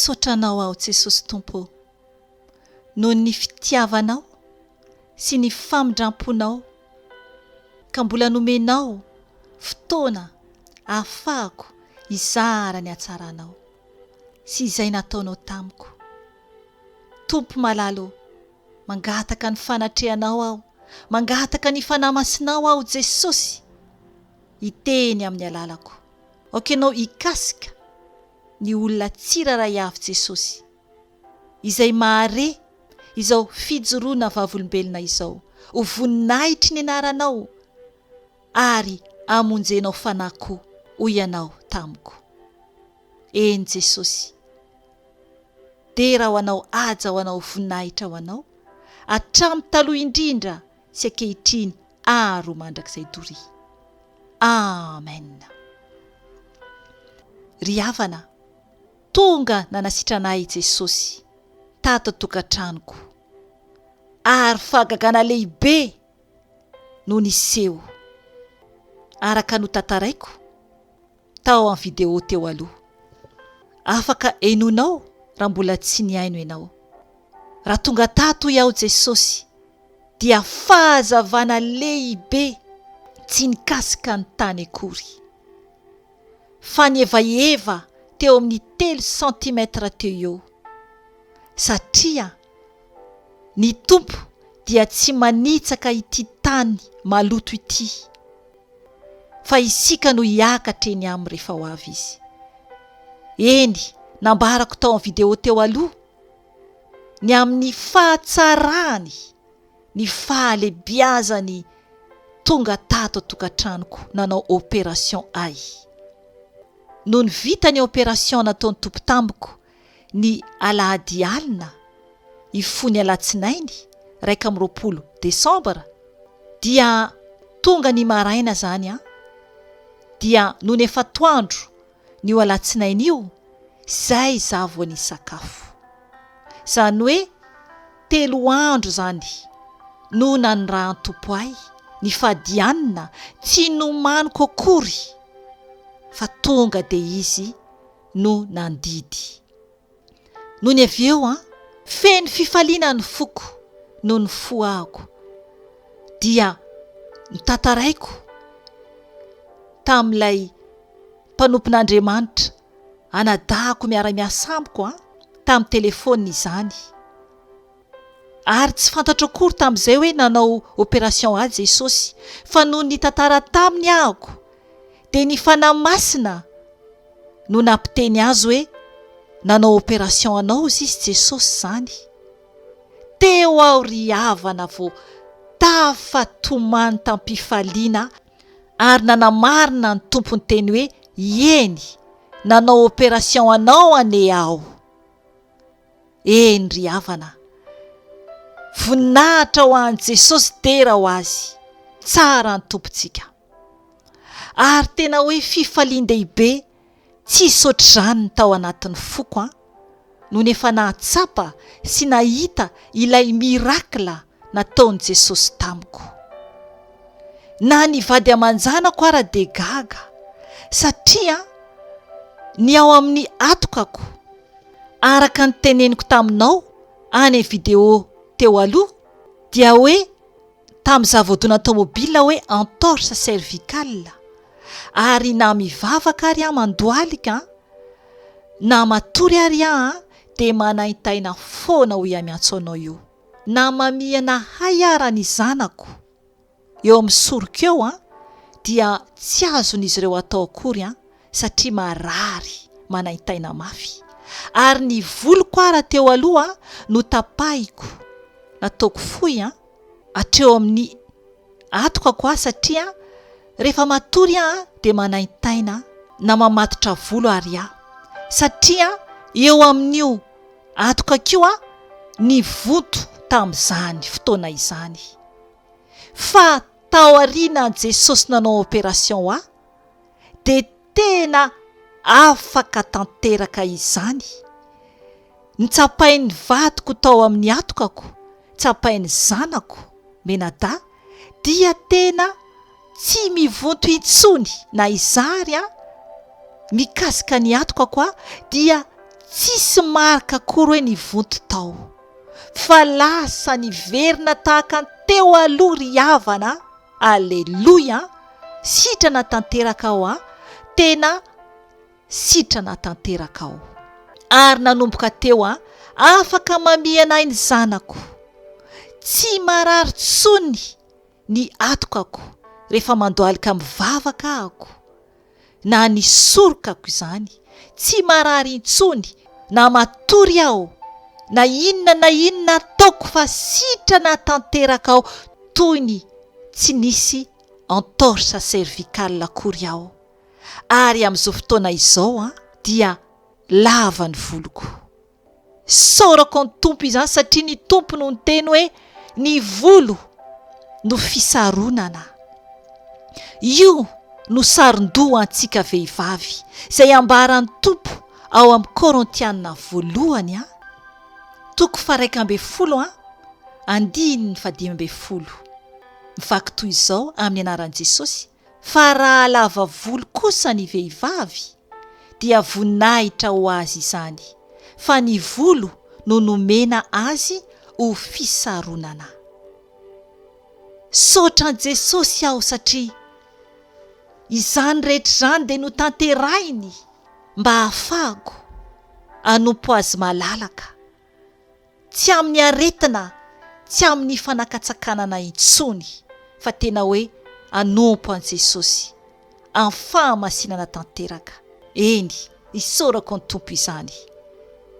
misaotra anao aho Jesosy Tompo, noho ny fitiavanao sy ny famindramponao ka mbola nomenao fotoana ahafahako hizara ny hatsaranao sy izay nataonao tamiko. Tompo malalo, mangataka ny fanatrehanao aho, mangataka ny fanamasinao aho Jesosy, hiteny amin'ny alalako. Aokenao hikasika ny olona tsiraray avy Jesosy, izay mahare izao fijoroana vavolombelona izao, ho voninahitry ny anaranao ary amonjenao fanako ho ianao tamiko. Eny Jesosy, dera ho anao aja ho anao voninahitra ho anao, hatramin'ny taloha indrindra sy ankehitriny ary ho mandrakizay dory. Amen. Ry havana, tonga nanasitranahy Jesosy tato tokantranoko, ary fahagagana lehibe no niseho araka notantaraiko tao amin'ny video teo aloha. Afaka henonao raha mbola tsy nihaino ianao. Raha tonga tato iaho Jesosy, dia fahazavana lehibe tsy nikasika ny tany akory, fa nievaheva teo amin'ny 3 cm teo eo, satria ny Tompo dia tsy manitsaka ity tany maloto ity, fa isika no hiakatra eny amin'ny rehefa ho avy izy. Eny, nambarako tao amin'ny video teo aloha, ny amin'ny fahatsarany, ny fahalebiazany tonga tato tokantranoko nanao opération ay. Noho ny vita ny opération nataon'ny Tompo tamiko ny alahady alina, ifony alatsinainy 1 Desambra, dia tonga ny maraina zany dia noho ny efatoandro ny ho alatsinainy io, zay za vao nisakafo. Zany hoe 3 andro zany no nanirahan'ny Tompo ahy, ny fadianina tsy nomaniko akory, fa tonga dia izy no nandidy. Noho ny avy eo feno fifaliana ny foko noho ny fo ahako, dia nitantaraiko tamin'ilay mpanompon'Andriamanitra, anadahako miara-miasa amiko tamin'ny telefônina izany. Ary tsy fantatro akory tamin'izay hoe nanao opération a Jesosy, fa noho ny tantara taminy ahako, dia ny fanamasina no nampiteny azy hoe nanao opération anao izy Jesosy zany. Teo aho ry havana vao tafatomany tampifaliana, ary nanamarina ny Tompony teny hoe eny, nanao opération anao ane aho. Eny ry havana, voninahitra ho an'i Jesosy dera ho azy, tsara ny Tompontsika. Ary tena hoe fifalian-dehibe tsy saotr'izany ny tao anatin'ny foko no nefa nahatsapa sy nahita ilay mirakla nataon'i Jesosy tamiko. Na ny vady aman-janako ara de gaga, satria ny ao amin'ny atokako, araka ny teneniko taminao any video teo aloha, dia hoe tamin'ny zava-doana tomobila hoe entorse cervicale, ary na mivavaka ary mandoalika na matory ary dia manaintaina foana ho iamiantso anao io. Na mamihana hayara ny zanako eo amin'ny soroko eo dia tsy azon'izy ireo atao akory satria marary, manaintaina mafy. Ary ny voloko ara teo aloha no tapahiko, nataoko fohy hatreo amin'ny atokako satria rehefa matory dia manaintaina na mamatotra volo ary satria eo amin'io atokako ny voto tamin'izany fotoana izany. Fa tao aoriana Jesosy nanao opération dia tena afaka tanteraka izany. Nitsapain'ny vadiko tao amin'ny atokako, tsapain'ny zanako menada, dia tena tsy mivonto intsony na izary mikasika ny atokako dia tsisy marika akory hoe nivonto tao fa lasa niverina tahaka teo aloha ry havana. Alleloia. Sitrana tanteraka ao a tena sitrana tanteraka ao. Ary nanomboka teo a afaka mamiana ny zanako, tsy marary tsony ny atokako rehefa mandoalika mivavaka ako na ny sorokako izany, tsy marary intsony na matory aho na inona ataoko fa sitrana tanteraka ao toy ny tsy nisy entorse cervicale akory aho. Ary amin'izao fotoana izao dia lava ny voloko. Saorako ny tompo izany satria ny tompo no niteny hoe ny volo no fisaronana. Io no saron-doha antsika vehivavy izay ambaran'ny tompo ao amin'ny Korintiana 1 toko 1:10 andiny 15. Mivaky toy izao amin'ny anaran'i Jesosy. Fa raha lava volo kosa ny vehivavy dia voninahitra ho azy izany, fa ny volo no nomena azy ho fisaronana. Saotra an' Jesosy aho satria izany rehetra izany dia no tanterahiny mba hahafahako hanompo azy malalaka, tsy amin'ny aretina, tsy amin'ny fanakatsakanana intsony, fa tena hoe hanompo an' Jesosy amin'ny fahamasinana tanteraka. Eny, isaorako ny tompo izany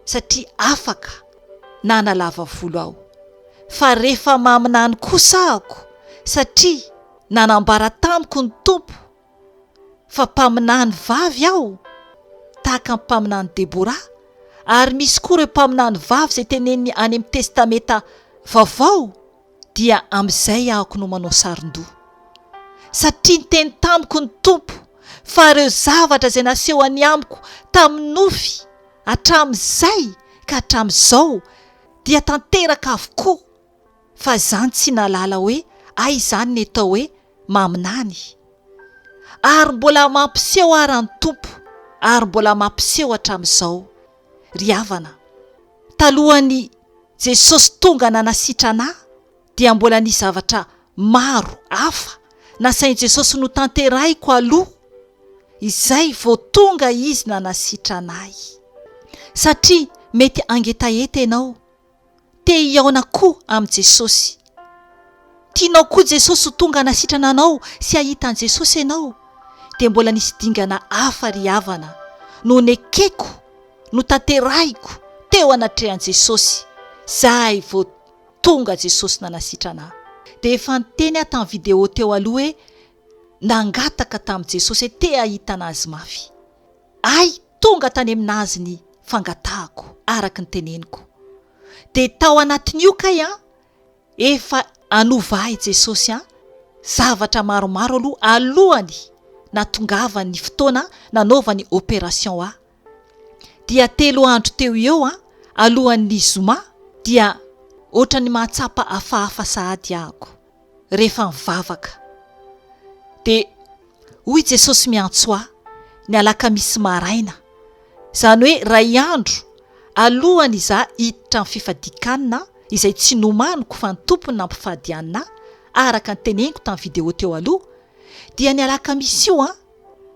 satria afaka nanalava volo aho, fa rehefa maminany kosa ako satria nanambara tamiko ny tompo fa mpaminany vavy aho tahaka ny mpaminany Debora. Ary misy koa ireo mpaminany vavy izay teneny any amin'ny testameta vaovao, dia amin'izay ahako no manao saron-doha satria niteny tamiko ny tompo fa ireo zavatra izay naseho any amiko tamin'ny nofy hatramin'izay ka hatramin'izao dia tanteraka avokoa, fa izany tsy nalala hoe ay izany ny atao hoe maminany. Ary mbola mampiseho ary ny tompo, ary mbola mampiseho hatramin'izao. Ry havana, talohan'ny Jesosy tonga nanasitra anahy dia mbola ny zavatra maro hafa nasain'i Jesosy no tanterahiko aloha, izay vao tonga izy nanasitra anahy. Satria mety angetaeta ianao, te hiaona koa amin'i Jesosy, tianao koa Jesosy ho tonga nasitrana anao sy hahita an' Jesosy ianao, dia mbola nisy dingana hafa ry havana no nekeko no tanterahiko teo anatrehan'i Jesosy zahay vao tonga Jesosy nanasitra anahy. Dia efa niteny aho tamin'ny vidéo teo aloha hoe nangataka tamin'i Jesosy hoe te hahita anazy mafy. Ay, tonga tany aminazy ny fangatahako araka ny teneniko. Dia tao anatin'io kay efa anova ahy Jesosy zavatra maromaro aloha alohany natongavany fotoana nanaovany opération ahy. Dia 3 andro teo eo alohan'ny zoma dia ohatrany mahatsapa hafahafa sahady ahako rehefa mivavaka. Dia hoy Jesosy miantso ahy ny alakamisy maraina, izany hoe 2 andro alohany izaho hiditra amin'ny fifadikanina izay tsy nomaniko fa ny tompony nampifadianina araka ny teneniko tamin'ny vidéo teo aloha. Dia ny alakamisy io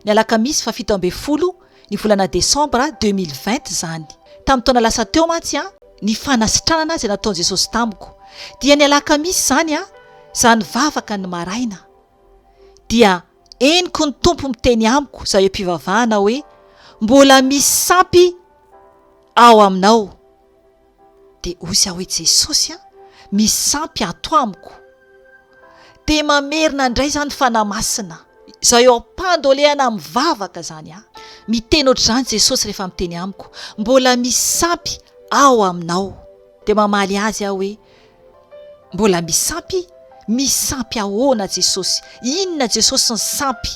ny alakamisy 17 ny volana Desambra 2020 izany, tamin'ny taona lasa teo mantsy ny fanasitranana izay nataon'i Jesosy tamiko. Dia ny alakamisy izany izany vavaka ny maraina dia eniko ny tompo miteny amiko izaho mpivavahana hoe mbola misy sampy ao aminao. Dia ozy aho hoe Jesosy misy sampy ato amiko. Dia mamerina indray izany fanamasina izaho eo ampandolehana mivavaka izany miteny ohatr'izany Jesosy rehefa miteny amiko mbola misy sampy ao aminao. Dia mamaly azy aho hoe mbola misy sampy ahoana Jesosy, inona Jesosy ny sampy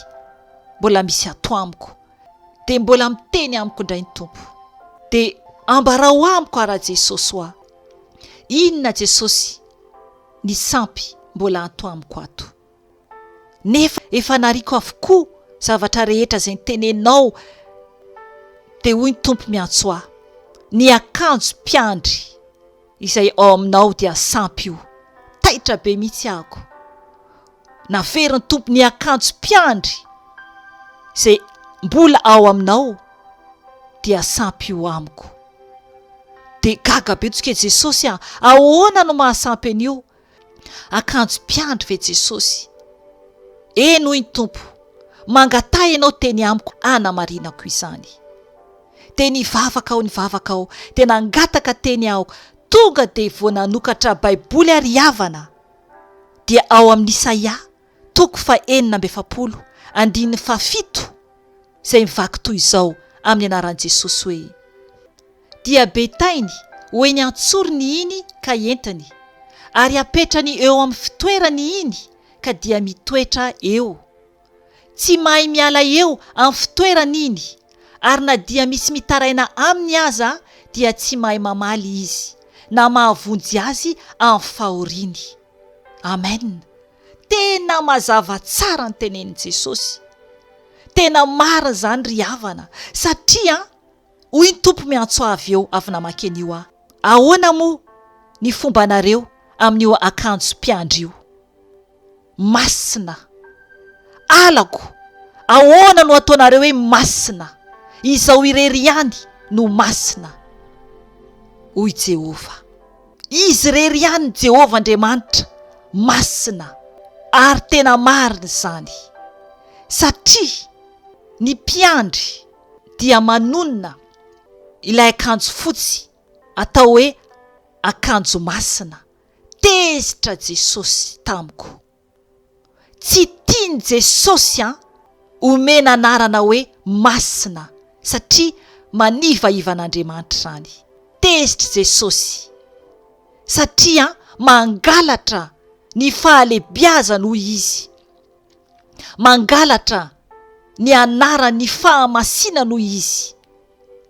mbola misy ato amiko. Dia mbola miteny amiko indray ny tompo. Dia ambarao amiko ara Jesosy hoa inona Jesosy ny sampy mbola ato amiko ato. Nefa efa nariko avokoa zavatra rehetra izay niteneninao. Dia hoy ny tompo miantso ahy ny akanjo mpiandry izay ao aminao dia sampy io. Taitra be mihitsy ahako. Naveriny tompo ny akanjo mpiandry izay mbola ao aminao dia sampy io amiko. De gaga be toka Jesosy ahoana no mahasampy an'io? Akanjo mpiandry ve Jesosy? Eno iny tompo, mangatay ianao teny amiko, anamarinako izany. De nivavaka aho, de nangataka teny aho, tonga de vao nanokatra baiboly ary havana. Dia ao amin'ny Isaia, 4:7, andininy 7, izay mivaky toy izao amin'ny anaran'i Jesosy hoe: dia betainy hoeny antsoriny iny ka entiny, ary apetrany eo amin'ny fitoerany iny ka dia mitoetra eo. Tsy mahay miala eo amin'ny fitoerany iny, ary na dia misy mitaraina aminy aza dia tsy mahay mamaly izy, na mahavonjy azy amin'ny fahoriany. Amen. Tena mazava tsara ny tenenin Jesosy. Tena marina zany ry havana, satria hoy ny tompo miantso avy eo avy namaky an'io aho. Ahoana moa ny fombanareo amin'io akanjo mpiandry io? Masina. Alako, ahoana no ataonareo hoe masina? Izao irery ihany no masina. Hoy Jehova. Izy irery ihany Jehova Andriamanitra masina, ary tena marina izany. Satria ny mpiandry dia manonona ilay akanjo fotsy atao hoe akanjo masina. Tezitra Jesosy tamiko. Tsy tiany Jesosy omena anarana hoe masina, satria manivaivan'Andriamanitra zany. Tezitra Jesosy, satria mangalatra ny fahalebiazana hoy izy. Mangalatra ny anarany fahamasinana hoy izy.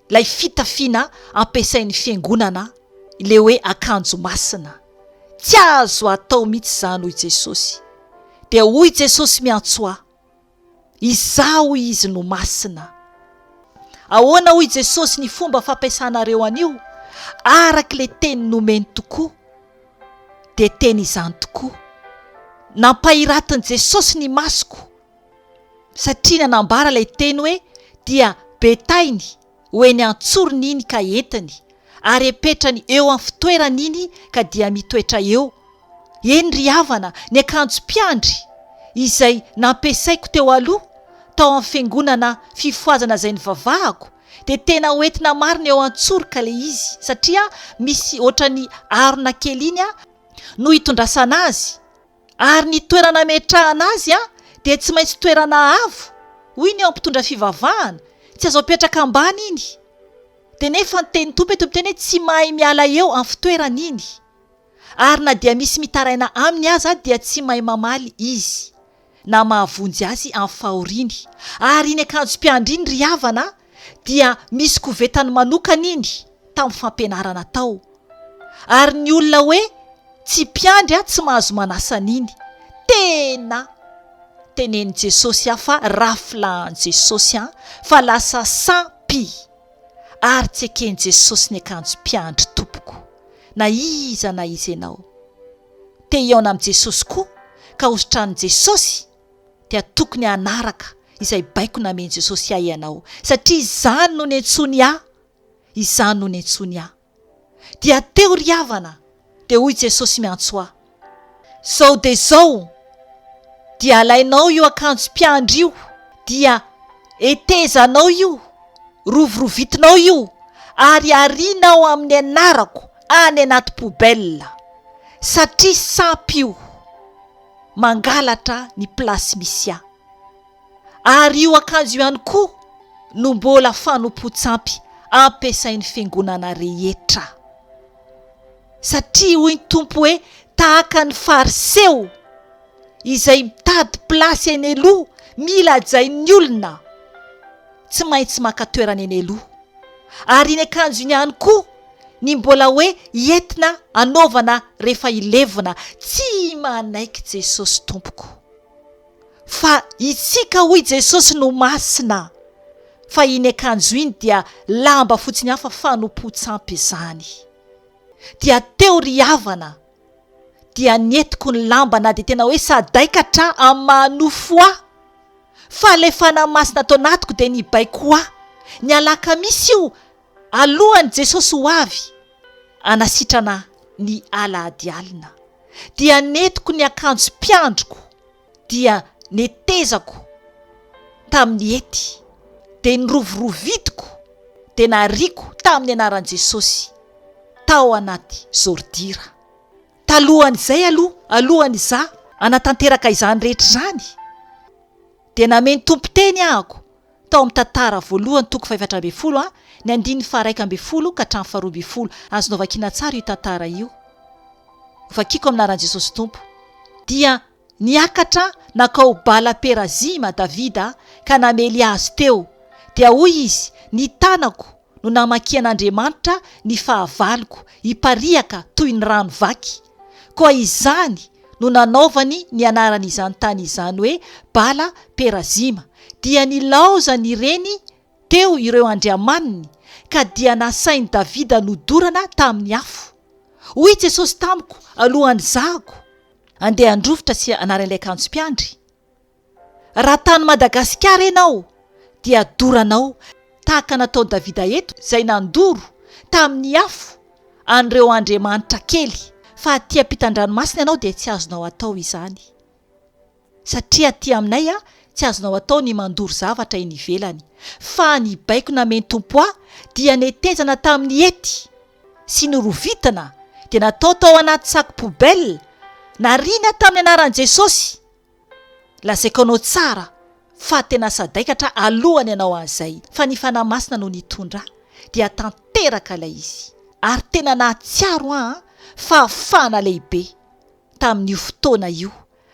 Lay fitafiana ampiasain'ny fiangonana, le hoe akanjo masina. Tsy azo atao mihitsy zany hoy Jesosy. Dia hoy Jesosy miantso ahy, izao izy no masina. Ahoana hoy Jesosy ny fomba fampiasanareo an'io? Araka le teny nomeny tokoa, de teny izany tokoa. Nampahiratiny Jesosy ny masoko, satria nanambara lay teny hoe dia betainy hoeny antsoriny iny ka entiny, ary apetrany eo amin'ny fitoerany iny ka dia mitoetra eo. Eny ry havana, ny akanjo mpiandry izay nampiasaiko teo aloha tao amin'ny fiangonana fifoazana izay nivavahako, de tena hoentina marina eo antsorika le izy, satria misy ohatrany arona kely iny no hitondrasana azy, ary ny toerana metrahana azy de tsy maintsy toerana avo. Hoy ny eo ampitondra fivavahana, tsy azo apetraka ambany iny. De nefa ny teny tompo eto teny hoe tsy mahay miala eo amin'ny fitoerana iny, ary na dia misy mitaraina aminy aza dia tsy mahay mamaly izy, na mahavonjy azy amin'ny fahoriany. Ary iny akanjo mpiandry iny ry havana dia misy kovetany manokana iny tamin'ny fampianarana tao. Ary ny olona hoe tsy mpiandry tsy mahazo manasa an'iny. Tena tenenin Jesosy fa raflahan Jesosy fa lasa sampy. Ary tsy eken'i Jesosy ny akanjo mpiandry tompoko, na iza ianao. Te hiaona amin'i Jesosy koa ka hositranin Jesosy, dia tokony hanaraka izay baiko namen'i Jesosy ahy ianao, satria izany no niantsony ahy, izany no niantsony ahy. Dia teo ry havana, dia hoy Jesosy miantso ahy, zao de zao dia alainao io akanjo mpiandry io, dia etezanao io, rovorovitinao io, ary arinao amin'ny anarako any anaty poubelle, satria sampy io mangalatra ny plasy misy ahy. Ary io akanjo io ihany koa no mbola fanompo-tsampy ampiasain'ny fiangonana rehetra, satria hoy ny tompo hoe tahaka ny fariseo izay mitady plasy eny aloha, mila hajain'ny olona, tsy maintsy maka toerana eny aloha. Ary iny akanjo iny ihany koa ny mbola hoe entina anaovana rehefa ilevona. Tsy manaiky Jesosy tompoko, fa itsika hoy Jesosy no masina, fa iny akanjo iny dia lamba fotsiny hafa fanompo-tsampy izany. Dia teo ry havana, dia nietiko ny lamba na dia tena hoe sadaikatra amin'ny manofo ahy, fa ilay fanahy masina tao anatiko dia nibaiko ahy. Ny alakamisy io alohan'i Jesosy ho avy hanasitrana ny alahady alina, dia netiko ny akanjo mpiandroko, dia netezako tamin'ny hety, dia nyrovirovitiko dia nariko tamin'ny anaran'i Jesosy tao anaty zordira. Talohan'izay alohan'izay anatanteraka izany rehetra izany dia nameny tompo teny ahako tao amin'ny tantara voalohany toko 7:12 ny 1:12 ka hatramin'ny 2:12. Azonao vakiana tsara io tantara io, vakiako amin'ny anaran'i Jesosy Tompo. Dia niakatra nakao Bala Perazima Davida ka namely azy teo, dia hoy izy, ny tanako no namakian'Andriamanitra ny fahavaloko hipariaka toy ny rano vaky, koa izany no nanaovany ny anaran'izany tany izany hoe Bala Perazima. Dia nilaozany ireny teo ireo andriamaniny, ka dia nasainy Davida nodorana tamin'ny afo. Hoy Jesosy tamiko alohan'ny zahako andeha androvitra sy anaran'ilay akanjo mpiandry, raha tany Madagasikara ianao dia doranao tahaka natao Davida eto izay nandoro tamin'ny afo an'ireo andriamanitra kely, fa aty ampitan-dranomasina ianao dia tsy azonao atao izany, satria aty aminay tsy azonao atao ny mandoro zavatra eny ivelany. Fa ny baiko nameny tompo ahy dia netezana tamin'ny hety sy nyrovitana, dia natao tao anaty sac poubelle, nariana tamin'ny anaran'i Jesosy. Lazaiko anao tsara fa tena sadaikatra alohany ianao an'izay, fa ny fanahy masina no nitondra dia tanteraka ilay izy, ary tena nahatsiaro ahy fa fana lehibe tamin'io fotoana io,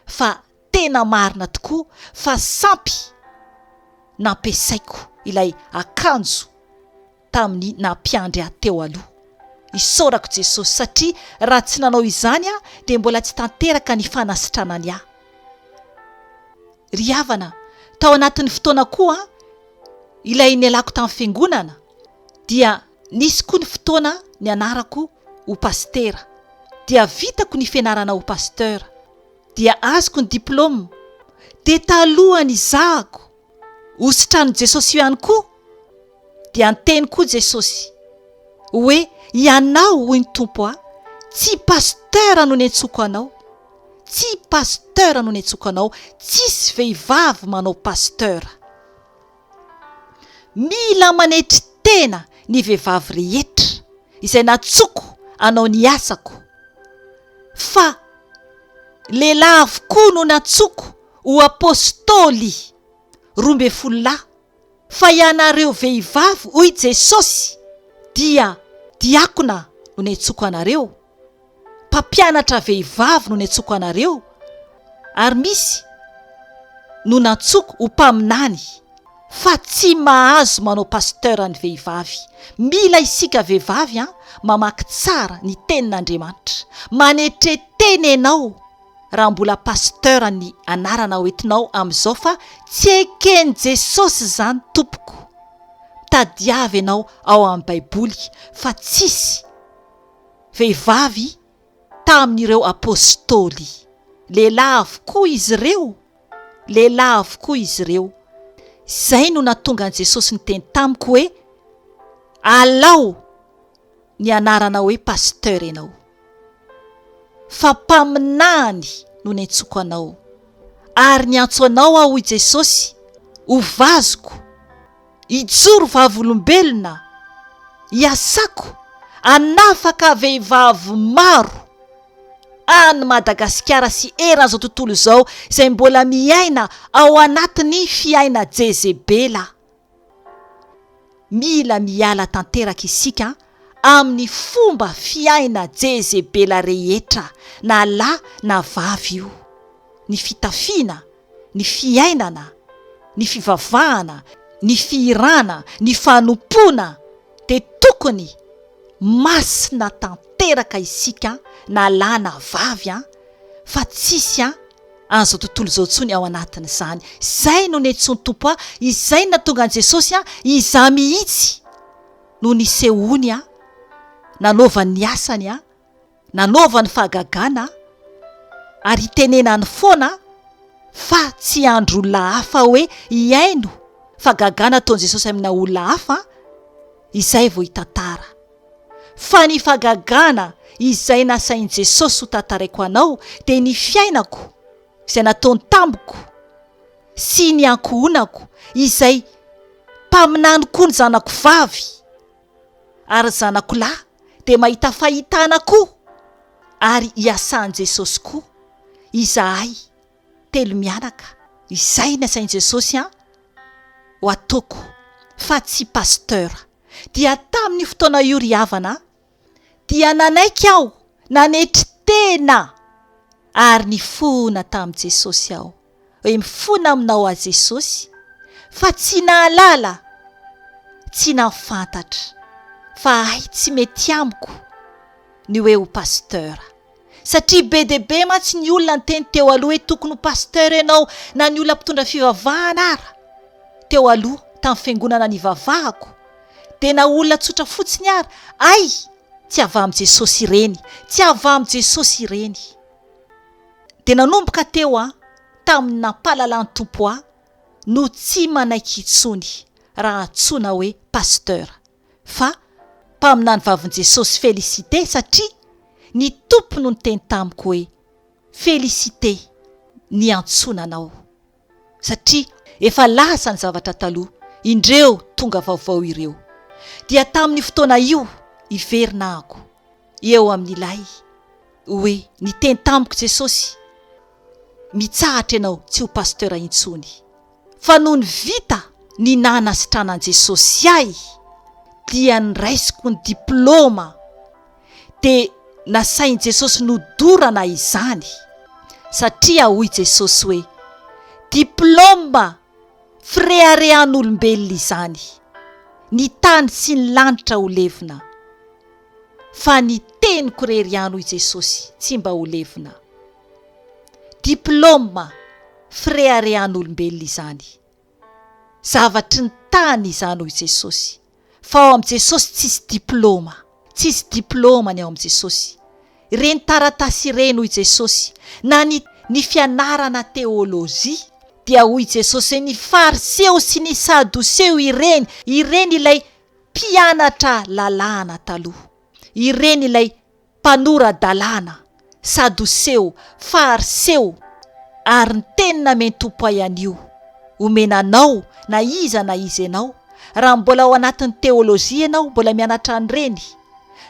fa tena marina tokoa fa sampy nampiasaiko ilay akanjo tamin'ny nampiandry ahy teo aloha. Isaorako Jesosy, satria raha tsy nanao izany dia mbola tsy tanteraka ny fanasitranany ahy. Ry havana, tao anatin'ny fotoana koa ilay nialako tamin'ny fiangonana, dia nisy koa ny fotoana ny anarako ho pastera, dia vitako ny fianarana ho pasteur, dia azoko ny diplôme. Dia talohany izahako hositrano Jesosy io ihany koa, dia anteny koa Jesosy hoe ianao hoy ny tompo ahy, tsy pasteur no niantsoko anao, tsy pasteur no niantsoko anao, tsisy vehivavy manao pasteur. Mila manetry tena ny vehivavy rehetra izay natsoko anao ny asako, fa lehilahy avokoa no natsoko ho apôstôly 12 lahy. Fa ianareo vehivavy hoy Jesosy dia diakona no niantsoko anareo, mpampianatra vehivavy no niantsoko anareo, ary misy no natsoko ho mpaminany, fa tsy mahazo manao pasteur ny vehivavy. Mila isika vehivavy mamaky tsara ny tenin'Andriamanitra, manetreteny ianao raha mbola pasteur ny anarana hoentinao amin'izao, fa tsy ekeny Jesosy izany tompoko. Tadiavy ianao ao amin'ny baiboly fa tsisy vehivavy tamin'ireo apôstôly, lehilahy avokoa izy ireo, lehilahy avokoa izy ireo. Izay no natonga an' Jesosy niteny tamiko hoe alao ny anarana hoe pasteur ianao, fa mpaminany no niantsoko anao, ary niantso anao aho hoy Jesosy ho vazoko, hijoro vavolombelona, hiasako anafaka vehivavy maro any Madagasikara sy eran'izao tontolo izao izay mbola miaina ao anatin'ny fiaina Jezebela. Mila miala tanteraka isika amin'ny fomba fiaina Jezebela rehetra, na lahy na vavy io, ny fitafiana, ny fiainana, ny fivavahana, ny fiirana, ny fanompoana, dia tokony masina tanteraka isika, na lahy na vavy, fa tsisy an'izao tontolo izao ntsony ao anatin'izany. Izay no netsony tompo a, izay natonga an' Jesosy a izaho mihitsy no nisehony a, nanaovany ny asany a, nanaovany fahagagana ary itenenany foana fa tsy andro olona hafa hoe hiaino fahagagana ataon'i Jesosy amina olona hafa izay vao hitantara. Fa ny fahagagana izay nasain'i Jesosy ho tantaraiko anao dia ny fiainako izay nataony tamiko sy ny ankohonako izay mpaminany koa ny zanako vavy ary zanako lahy dia mahita fahitana koa ary hiasan'i Jesosy koa izahay telo mianaka. Izay nasain'i Jesosy ho ataoko fa tsy pasteur. Dia tamin'ny fotoana io ry havana dia nanaiky aho nanetry tena ary nifona tamin'i Jesosy aho hoe mifona aminao a Jesosy fa tsy nahalala, tsy nafantatra fa ahy tsy mety amiko ny hoe ho pasteur. Satria be dia be mantsy ny olona nyteny teo aloha hoe tokony ho pasteur ianao na ny olona mpitondra fivavahana ara. Teo aloha tamin'ny fiangonana nivavahako dia na olona tsotra fotsiny ara, ay tsy avy amin'i Jesosy ireny, tsy avy amin'i Jesosy ireny. Dia nanomboka teo tamin'ny nampahalalany tompo no tsy manaiky intsony raha antsoina hoe pasteur, fa mpaminany vavin'i Jesosy félicité, satria ny tompo no niteny tamiko hoe félicité ny antsonanao, satria efa lasa ny zavatra taloha, indreo tonga vaovao ireo. Dia tamin'ny fotoana io iverinahako eo amin'ilay hoe niteny tamiko Jesosy mitsahatra ianao tsy ho pasteur intsony, fa noho ny vita ny nanasitranan Jesosy ahy dia niraisiko ny diplôma dia nasain'i Jesosy nodorana izany, satria hoy Jesosy hoe diplôma fireharehan'olombelona izany, ny tany sy ny lanitra ho levina fa ny teniko irery ihany hoy Jesosy tsy mba ho levina. Diplôma fireharehan'olombelona izany, zavatry ny tany izany hoy Jesosy, fa ao amin'i Jesosy tsisy diplôma, tsisy diplôma ny ao amin'i Jesosy. Ireny taratasy ireny hoy Jesosy, na ny fianarana teolojia dia hoy Jesosy ny fariseo sy ny sadoseo ireny ilay mpianatra lalàna taloha, ireny ilay mpanora-dalàna, sadoseo, fariseo. Ary ny tenina meny tompo ihany io omenanao na iza ianao, raha mbola ao anatin'ny teolojia ianao, mbola mianatra an'ireny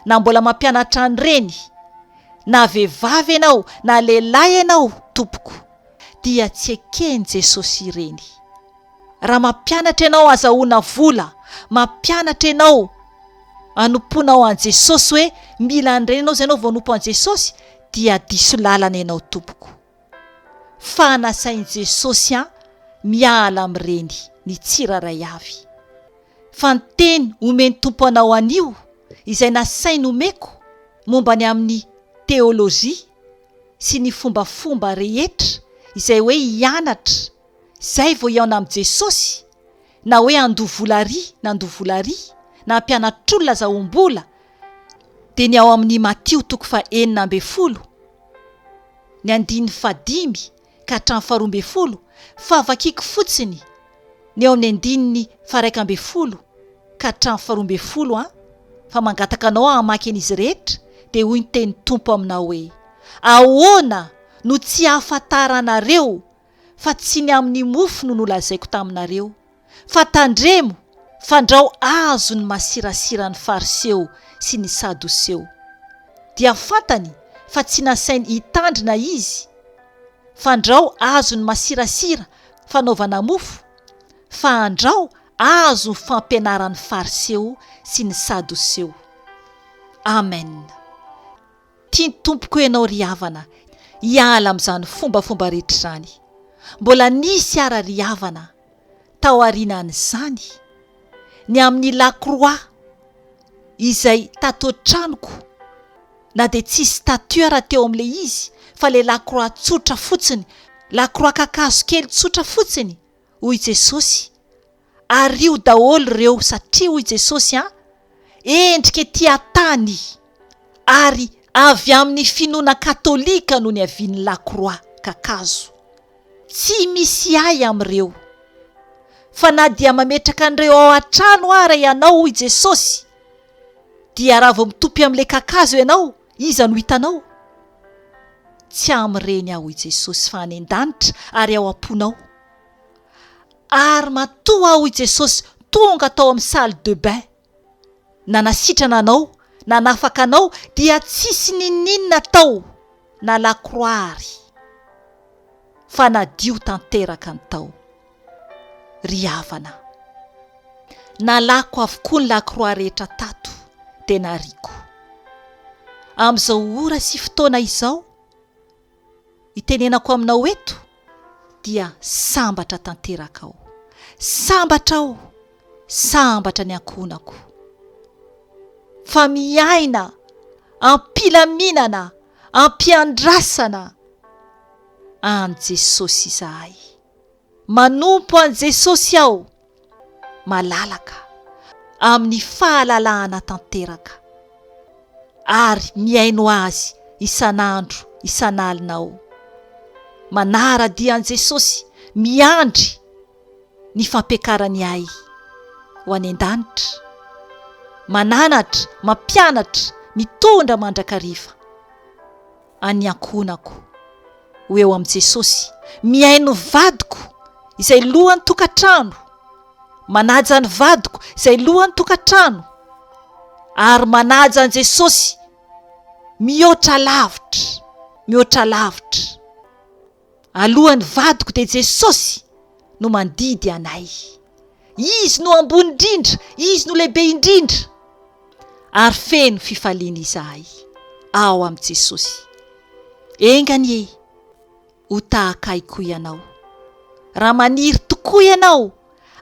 na mbola mampianatra an'ireny, na vehivavy ianao na lehilahy ianao tompoko, dia tsy ekeny Jesosy ireny. Raha mampianatra ianao azahoana vola, mampianatra ianao anomponao an Jesosy hoe mila an'ireny ianao zay ianao vao anompo an Jesosy, dia diso lalana ianao tompoko. Fa nasain'i Jesosy miala amin'ireny ny tsiraray avy. Fa ny teny omeny tompo anao anio izay nasainy omeko momba ny amin'ny teolojia sy ny fombafomba rehetra izay hoe hianatra, izay vao hiaona amin'i Jesosy, na hoe andovolary na mpianatr'olona azahoam-bola, dia ny ao amin'ny Matio 9:40 ny 5 ka hatramin'ny 12, fa vakiako fotsiny ny ao amin'ny 1:12 ka hatramin'ny 12 fa mangataka anao hamaky an'izy rehetra. Dia hoy ny teny tompo aminao hoe ahoana no tsy ahafantaranareo fa tsy ny amin'ny mofo no nolazaiko taminareo, fa tandremo fandrao azo ny masirasira ny fariseo sy ny sadoseo. Dia fantany fa tsy nasainy hitandrina izy fandrao azo ny masirasira fanaovana mofo, fa andrao azo ny fampianaran'ny fariseo sy ny sadoseo. Amen. Tia ny tompoko ianao ry havana hiala amin'izany fombafomba rehetra izany. Mbola nisy ara ry havana tao aorianan'izany ny amin'ny lakroa izay tato an-tranoko, na dia tsisy statue raha teo amin'ilay izy, fa ilay lakroa tsotra fotsiny, lakroa kakazo kely tsotra fotsiny hoy Jesosy. Ary io daholo ireo satria hoy Jesosy endrika tia tany ary avy amin'ny finoana katolika no ny aviany lakroa kakazo. Tsy misy ay am'ireo. Fa na dia mametraka an'ireo ao an-trano ary ianao hoy Jesosy, dia raha vao mitopy amin'ilay kakazo ianao, iza no hitanao? Tsy am'ireny aho hoy Jesosy fa any an-danitra ary ao am-ponao. Ary matoa aho hoy Jesosy tonga tao amin'ny salle de bain. Na nasitrana anao, na nafaka anao, dia tsisy ninninona tao na lakroary. Fa nadio tanteraka ny tao. Ry havana. Nalako avokoa ny lakroa rehetra tato dia nariko. Amin'izao ora sy fotoana izao, itenenako aminao eto dia sambatra tanteraka aho. Sambatra aho, sambatra ny ankonako. Fa miaina, ampilaminana, ampiandrasana an Jesosy izahay. Manompo an Jesosy aho, malalaka amin'ny fahalalahana tanteraka. Ary miaino azy isan'andro, isan'alinao. Manara-dia an Jesosy, miandry ny fampiakarany ahy ho any an-danitra. Mananatra, mampianatra, mitondra mandrakariva any ankonako ho eo am Jesosy. Miaino vadiko izay lohan'ny tokantrano, manaja ny vadiko izay lohan'ny tokantrano, ary manaja an Jesosy mihoatra lavitra. Alohan'ny vadiko dia Jesosy no mandidy anay. Izy no ambony indrindra, izy no lehibe indrindra. Ary feno fifaliana izahay ao am Jesosy. Enganie, ho tahaka koa ianao. Raha maniry tokoa ianao,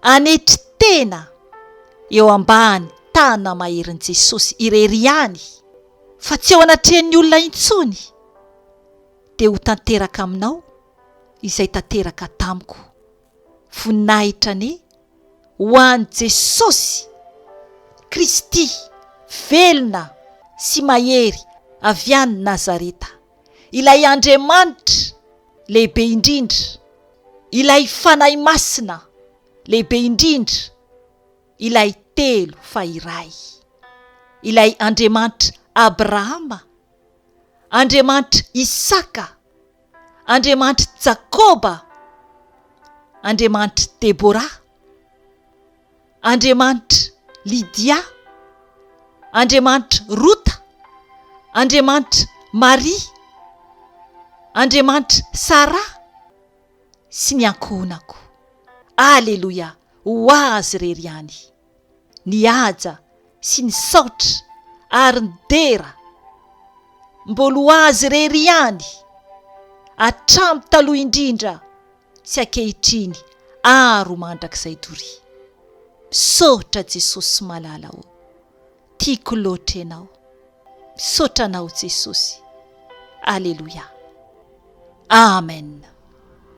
anetry tena eo ambany tana maherin'i Jesosy irery ihany, fa tsy ao anatrehan'ny olona intsony, dia ho tanteraka aminao izay tanteraka tamiko. Voninahitra ane ho an'i Jesosy Kristy velona sy mahery avy any Nazareta. Ilay Andriamanitra lehibe indrindra, ilay fanahy masina lehibe indrindra, ilay telo fa iray. Ilay Andriamanitra Abrahama, Andriamanitra Isaka, Andriamanitra Jakoba, Andriamanitra Debora, Andriamanitra Lydia, Andriamanitra Rota, Andriamanitra Maria, Andriamanitra Sara sy ny ankonako. Aleluia, ho azy rery ihany. Ny haja sy ny saotra ary ny dera mbola ho azy rery ihany, hatramin'ny taloha indrindra sy ankehitriny ary ho mandrakizay tory. Misaotra Jesosy malala o, tiako loatra ianao. Misaotra anao Jesosy. Aleluia. Amen.